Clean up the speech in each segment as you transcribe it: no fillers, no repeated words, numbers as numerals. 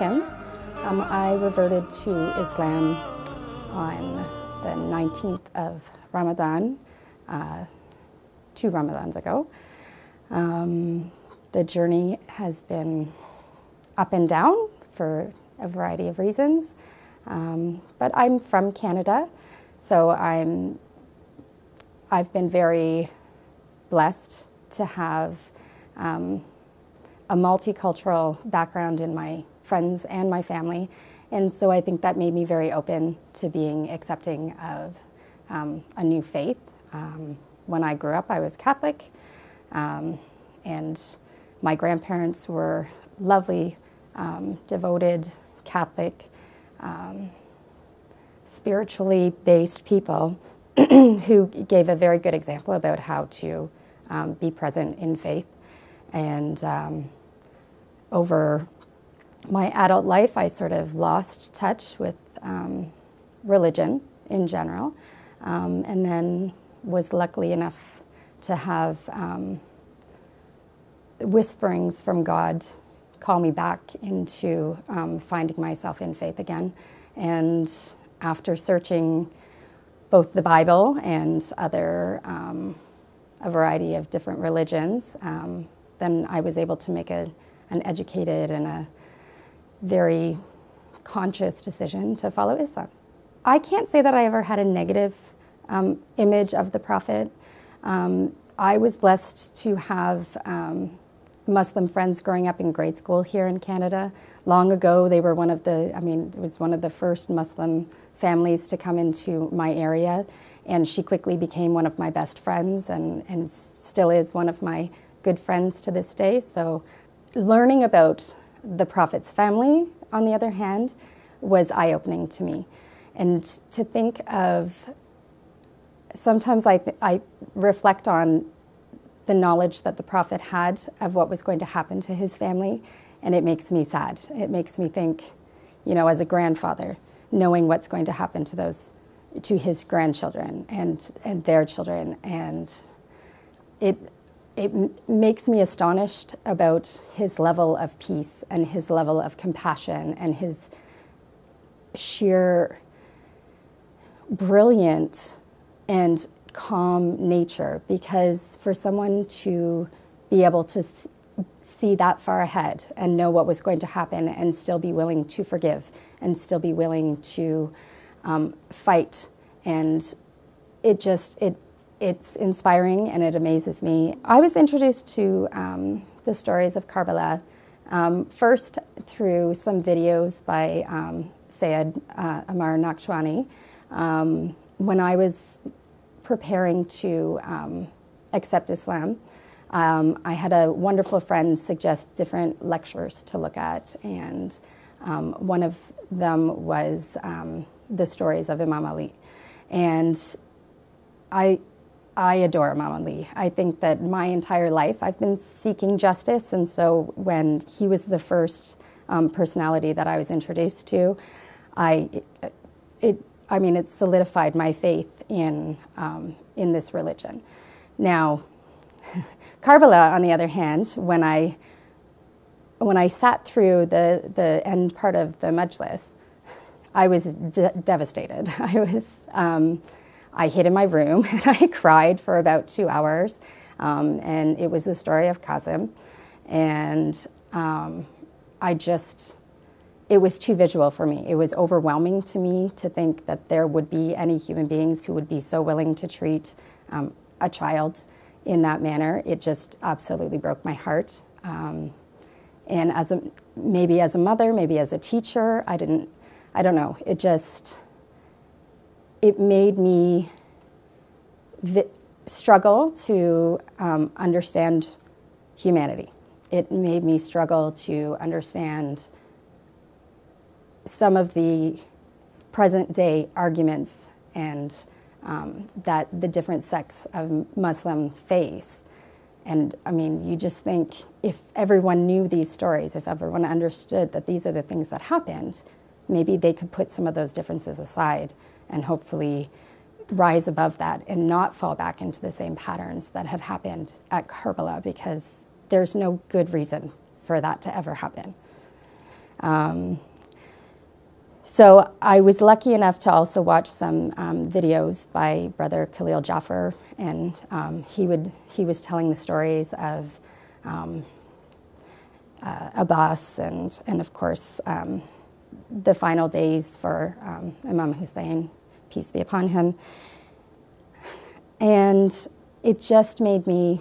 Kim. I reverted to Islam on the 19th of Ramadan, 2 Ramadans ago. The journey has been up and down for a variety of reasons, but I'm from Canada, so I've been very blessed to have a multicultural background in my friends and my family, and so I think that made me very open to being accepting of a new faith. When I grew up, I was Catholic, and my grandparents were lovely, devoted Catholic, spiritually based people who gave a very good example about how to be present in faith. And over my adult life, I sort of lost touch with religion in general, and then was lucky enough to have whisperings from God call me back into finding myself in faith again. And after searching both the Bible and a variety of different religions, then I was able to make an educated and a very conscious decision to follow Islam. I can't say that I ever had a negative image of the Prophet. I was blessed to have Muslim friends growing up in grade school here in Canada. Long ago, they were it was one of the first Muslim families to come into my area, and she quickly became one of my best friends and still is one of my good friends to this day. So learning about the Prophet's family, on the other hand, was eye-opening to me. And to think of, sometimes I reflect on the knowledge that the Prophet had of what was going to happen to his family, and it makes me sad. It makes me think, you know, as a grandfather, knowing what's going to happen to his grandchildren and their children, and it makes me astonished about his level of peace and his level of compassion and his sheer brilliant and calm nature, because for someone to be able to see that far ahead and know what was going to happen and still be willing to forgive and still be willing to fight, and it's inspiring and it amazes me. I was introduced to the stories of Karbala first through some videos by Syed Amar Naqshwani. When I was preparing to accept Islam, I had a wonderful friend suggest different lectures to look at, and one of them was the stories of Imam Ali. And I adore Imam Ali. I think that my entire life I've been seeking justice, and so when he was the first personality that I was introduced to, it solidified my faith in this religion. Now, Karbala, on the other hand, when I sat through the end part of the majlis, I was devastated. I hid in my room and I cried for about 2 hours, and it was the story of Qasim, and it was too visual for me. It was overwhelming to me to think that there would be any human beings who would be so willing to treat a child in that manner. It just absolutely broke my heart. And maybe as a mother, maybe as a teacher, I don't know. It made me struggle to understand humanity. It made me struggle to understand some of the present day arguments and that the different sects of Muslim face. And I mean, you just think if everyone knew these stories, if everyone understood that these are the things that happened, maybe they could put some of those differences aside and hopefully rise above that and not fall back into the same patterns that had happened at Karbala, because there's no good reason for that to ever happen. So I was lucky enough to also watch some videos by Brother Khalil Jaffer, and he was telling the stories of Abbas and of course the final days for Imam Hussain, peace be upon him. And it just made me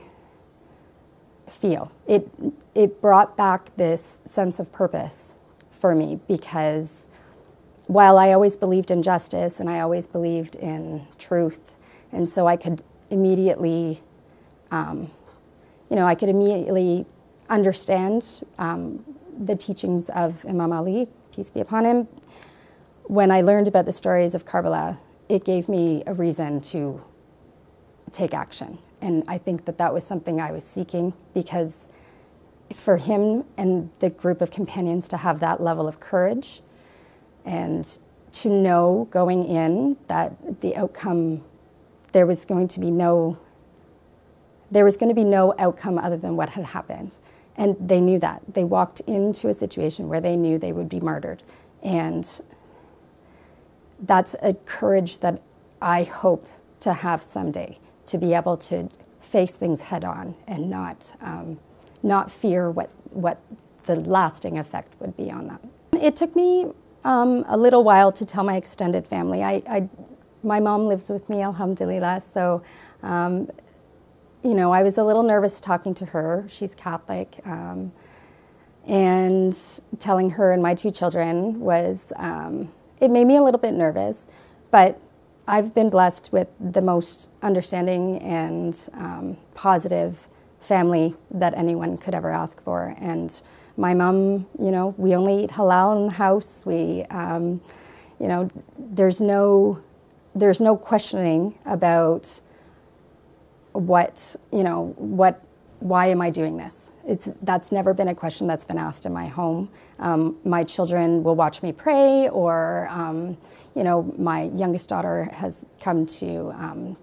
feel. It brought back this sense of purpose for me, because while I always believed in justice and I always believed in truth, and so I could immediately, I could immediately understand the teachings of Imam Ali, peace be upon him. When I learned about the stories of Karbala, it gave me a reason to take action. And I think that that was something I was seeking, because for him and the group of companions to have that level of courage and to know going in that the outcome, there was going to be no outcome other than what had happened. And they knew that. They walked into a situation where they knew they would be martyred. And that's a courage that I hope to have someday, to be able to face things head on and not fear what the lasting effect would be on that. It took me a little while to tell my extended family. My mom lives with me, alhamdulillah, so I was a little nervous talking to her. She's Catholic, and telling her and my two children was, it made me a little bit nervous, but I've been blessed with the most understanding and positive family that anyone could ever ask for. And my mom, we only eat halal in the house. We, there's no questioning about why am I doing this? That's never been a question that's been asked in my home. My children will watch me pray, or my youngest daughter has come to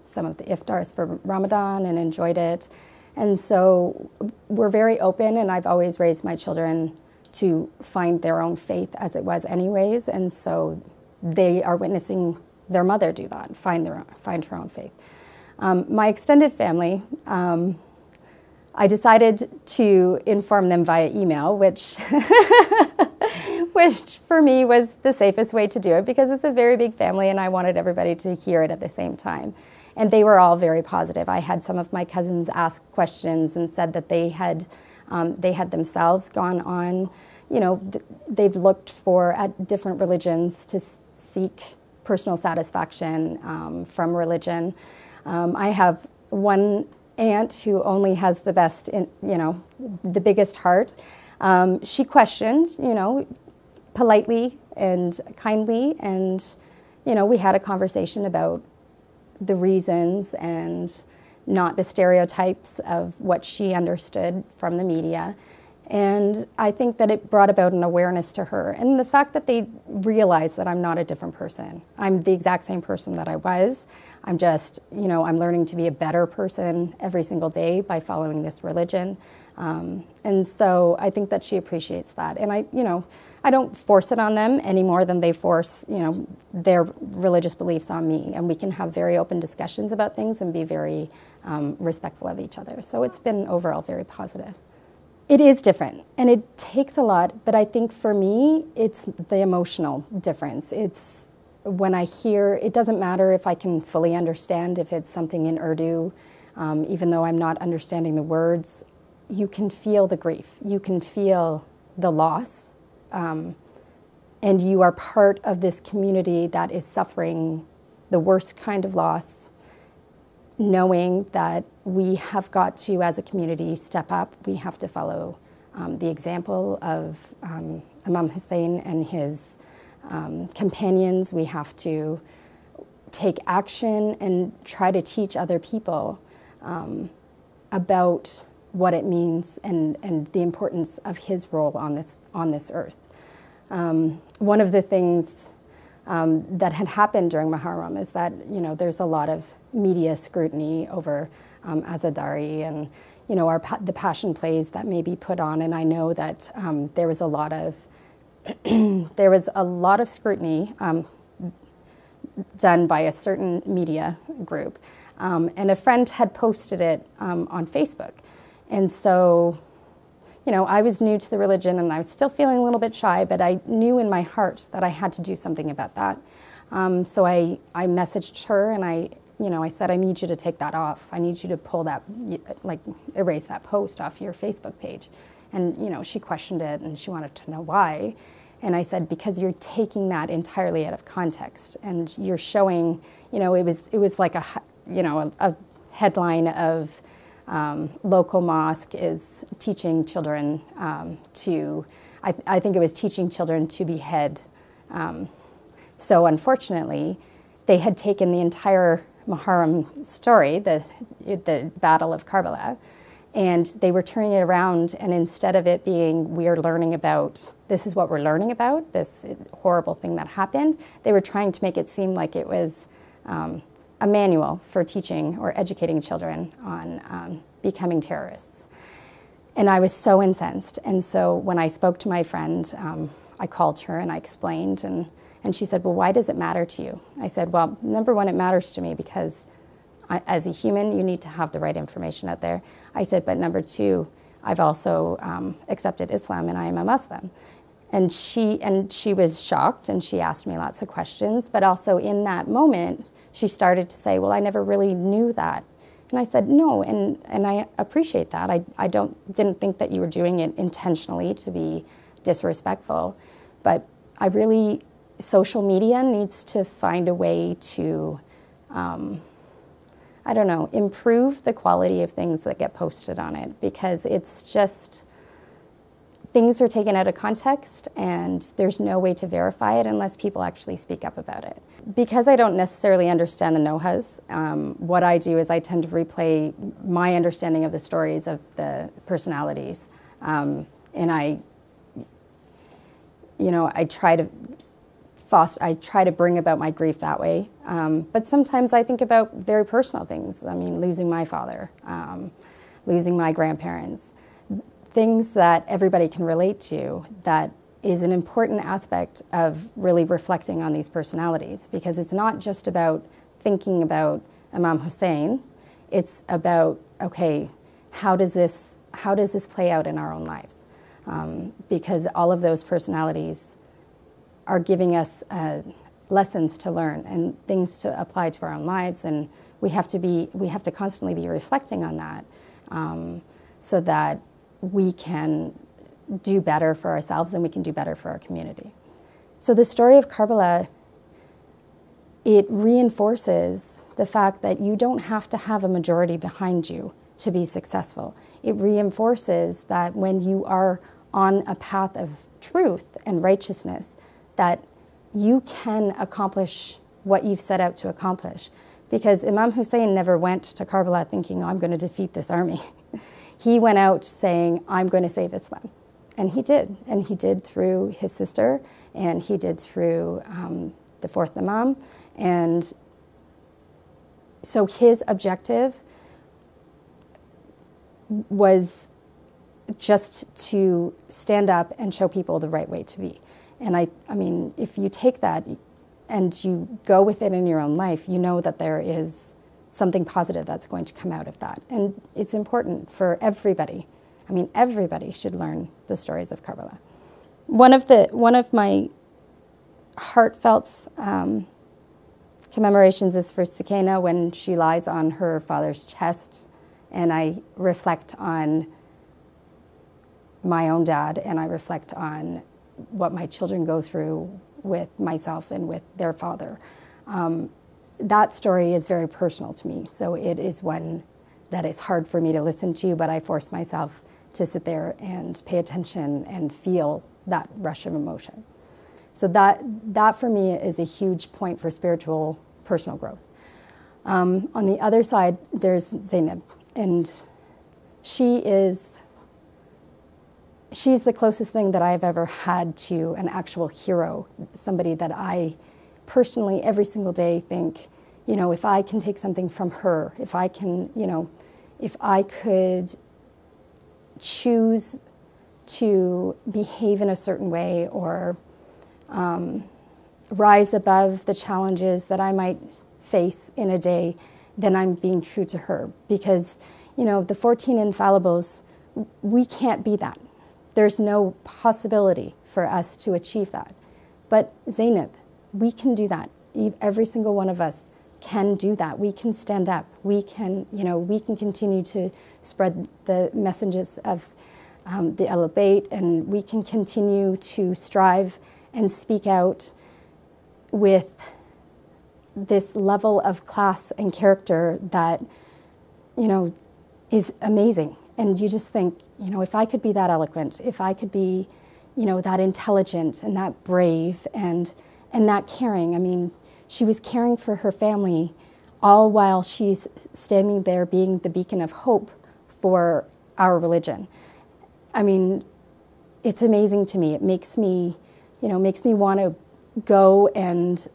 some of the iftars for Ramadan and enjoyed it. And so we're very open, and I've always raised my children to find their own faith as it was anyways, and so they are witnessing their mother do that, find her own faith. My extended family, I decided to inform them via email, which for me was the safest way to do it, because it's a very big family and I wanted everybody to hear it at the same time. And they were all very positive. I had some of my cousins ask questions and said that they had themselves gone on, they've looked at different religions to seek personal satisfaction from religion. I have one aunt who only has the best, the biggest heart. She questioned, politely and kindly, and, we had a conversation about the reasons and not the stereotypes of what she understood from the media. And I think that it brought about an awareness to her. And the fact that they realized that I'm not a different person. I'm the exact same person that I was. I'm just, I'm learning to be a better person every single day by following this religion. And so I think that she appreciates that. And I don't force it on them any more than they force, their religious beliefs on me. And we can have very open discussions about things and be very respectful of each other. So it's been overall very positive. It is different, and it takes a lot, but I think for me, it's the emotional difference. It's when I hear, it doesn't matter if I can fully understand if it's something in Urdu, even though I'm not understanding the words, you can feel the grief, you can feel the loss, and you are part of this community that is suffering the worst kind of loss, knowing that we have got to, as a community, step up. We have to follow the example of Imam Hussain and his companions. We have to take action and try to teach other people about what it means and the importance of his role on this earth. One of the things that had happened during Muharram is that there's a lot of media scrutiny over Azadari and the passion plays that may be put on, and I know that there was a lot of there was a lot of scrutiny done by a certain media group. And a friend had posted it on Facebook. And so, you know, I was new to the religion and I was still feeling a little bit shy, but I knew in my heart that I had to do something about that. So I messaged her and I said, I need you to take that off. I need you to pull that, like erase that post off your Facebook page. And, you know, she questioned it and she wanted to know why. And I said, because you're taking that entirely out of context and you're showing, you know, it was like a headline of local mosque is teaching children I think it was teaching children to behead. So unfortunately, they had taken the entire Muharram story, the Battle of Karbala, and they were turning it around, and instead of it being, this is what we're learning about, this horrible thing that happened, they were trying to make it seem like it was a manual for teaching or educating children on becoming terrorists. And I was so incensed. And so when I spoke to my friend, I called her and I explained, and she said, well, why does it matter to you? I said, well, number one, it matters to me because as a human, you need to have the right information out there. I said, but number two, I've also accepted Islam and I am a Muslim. And she was shocked and she asked me lots of questions, but also in that moment, she started to say, well, I never really knew that. And I said, no, and I appreciate that. I didn't think that you were doing it intentionally to be disrespectful, but social media needs to find a way to, I don't know, improve the quality of things that get posted on it, because it's just, things are taken out of context and there's no way to verify it unless people actually speak up about it. Because I don't necessarily understand the no-has, what I do is I tend to replay my understanding of the stories of the personalities. And I try to bring about my grief that way. But sometimes I think about very personal things. I mean, losing my father, losing my grandparents, things that everybody can relate to, that is an important aspect of really reflecting on these personalities, because it's not just about thinking about Imam Hussain, it's about, okay, how does this play out in our own lives? Because all of those personalities are giving us lessons to learn and things to apply to our own lives, and we have to constantly be reflecting on that, so that we can do better for ourselves and we can do better for our community. So the story of Karbala, it reinforces the fact that you don't have to have a majority behind you to be successful. It reinforces that when you are on a path of truth and righteousness, that you can accomplish what you've set out to accomplish. Because Imam Hussain never went to Karbala thinking, oh, I'm going to defeat this army. He went out saying, I'm going to save Islam. And he did. And he did through his sister, and he did through the fourth Imam. And so his objective was just to stand up and show people the right way to be. And I mean, if you take that and you go with it in your own life, you know that there is something positive that's going to come out of that. And it's important for everybody. I mean, everybody should learn the stories of Karbala. One of my heartfelt commemorations is for Sakina when she lies on her father's chest, and I reflect on my own dad, and I reflect on what my children go through with myself and with their father. That story is very personal to me, so it is one that is hard for me to listen to, but I force myself to sit there and pay attention and feel that rush of emotion. So that for me is a huge point for spiritual, personal growth. On the other side, there's Zainab, and she's the closest thing that I've ever had to an actual hero, somebody that I personally every single day think, you know, if I can take something from her, if I can, you know, if I could choose to behave in a certain way or rise above the challenges that I might face in a day, then I'm being true to her. Because, you know, the 14 infallibles, we can't be that. There's no possibility for us to achieve that. But Zainab, we can do that. Every single one of us can do that. We can stand up. We can, you know, we can continue to spread the messages of the Al-Bayt, and we can continue to strive and speak out with this level of class and character that, you know, is amazing. And you just think, you know, if I could be that eloquent, if I could be, you know, that intelligent and that brave and that caring. I mean, she was caring for her family all while she's standing there being the beacon of hope for our religion. I mean, it's amazing to me. It makes me, you know, makes me want to go and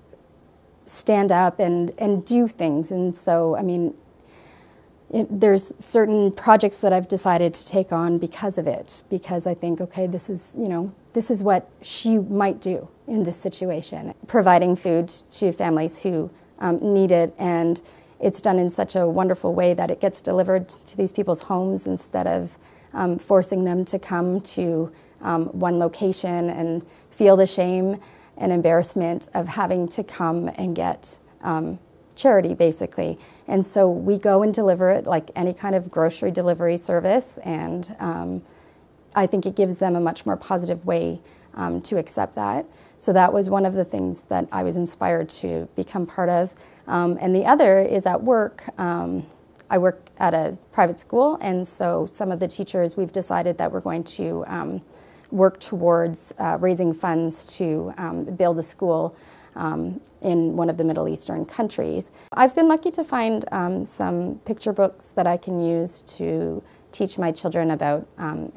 stand up and do things. And so, I mean, there's certain projects that I've decided to take on because of it, because I think, okay, this is, you know, this is what she might do in this situation. Providing food to families who need it, and it's done in such a wonderful way that it gets delivered to these people's homes instead of forcing them to come to one location and feel the shame and embarrassment of having to come and get charity, basically. And so we go and deliver it like any kind of grocery delivery service, and I think it gives them a much more positive way to accept that. So that was one of the things that I was inspired to become part of. And the other is at work. I work at a private school, and so some of the teachers, we've decided that we're going to work towards raising funds to build a school in one of the Middle Eastern countries. I've been lucky to find some picture books that I can use to teach my children about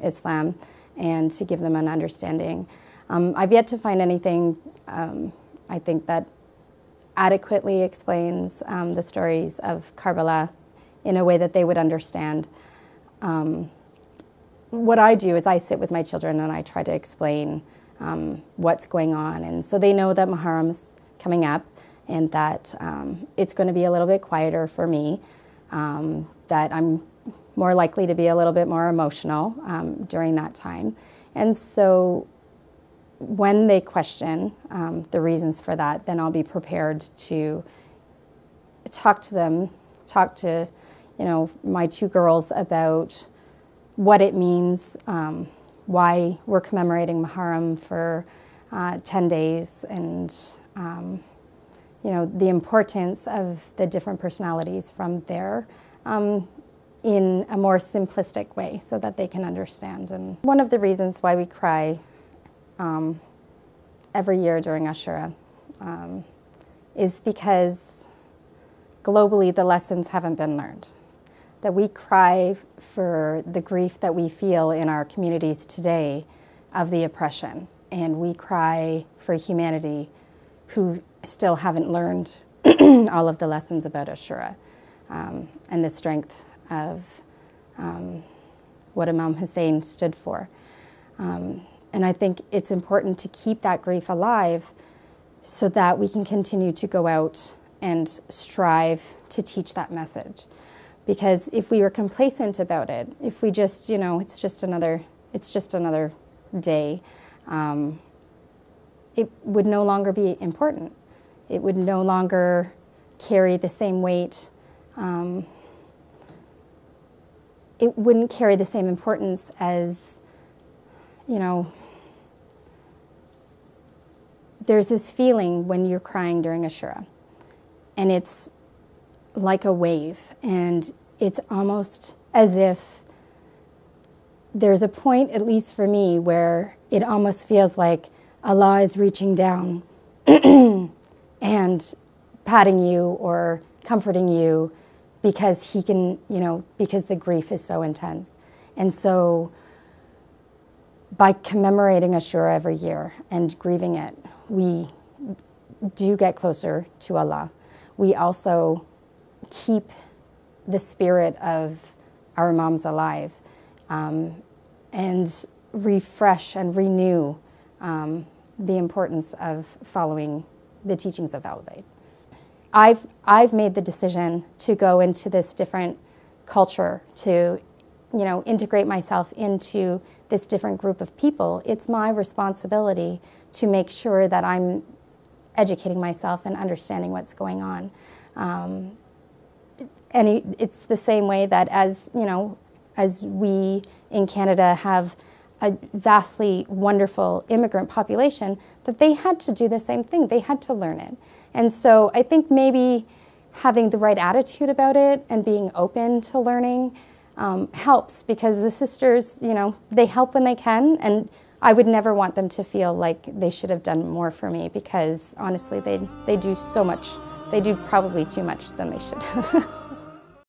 Islam and to give them an understanding. I've yet to find anything, I think, that adequately explains the stories of Karbala in a way that they would understand. What I do is I sit with my children and I try to explain what's going on. And so they know that Muharram's coming up and that it's going to be a little bit quieter for me, that I'm more likely to be a little bit more emotional during that time. And so when they question the reasons for that, then I'll be prepared to talk to them, talk to, you know, my two girls about what it means, why we're commemorating Muharram for 10 days, and you know, the importance of the different personalities from there in a more simplistic way so that they can understand. And one of the reasons why we cry every year during Ashura is because globally the lessons haven't been learned. That we cry for the grief that we feel in our communities today of the oppression, and we cry for humanity who still haven't learned all of the lessons about Ashura and the strength of what Imam Hussain stood for. And I think it's important to keep that grief alive so that we can continue to go out and strive to teach that message. Because if we were complacent about it, if we just, you know, it's just another day, it would no longer be important. It would no longer carry the same weight. It wouldn't carry the same importance as, you know, there's this feeling when you're crying during Ashura, and it's like a wave, and it's almost as if there's a point, at least for me, where it almost feels like Allah is reaching down and patting you or comforting you because He can, you know, because the grief is so intense. And so by commemorating Ashura every year and grieving it, we do get closer to Allah. We also keep the spirit of our Imams alive. And refresh and renew the importance of following the teachings of Ahlul Bayt. I've made the decision to go into this different culture, to integrate myself into this different group of people. It's my responsibility to make sure that I'm educating myself and understanding what's going on. And it's the same way that as we in Canada have a vastly wonderful immigrant population, that they had to do the same thing. They had to learn it. And so I think maybe having the right attitude about it and being open to learning helps, because the sisters, they help when they can, and I would never want them to feel like they should have done more for me, because honestly, they do so much. They do probably too much than they should.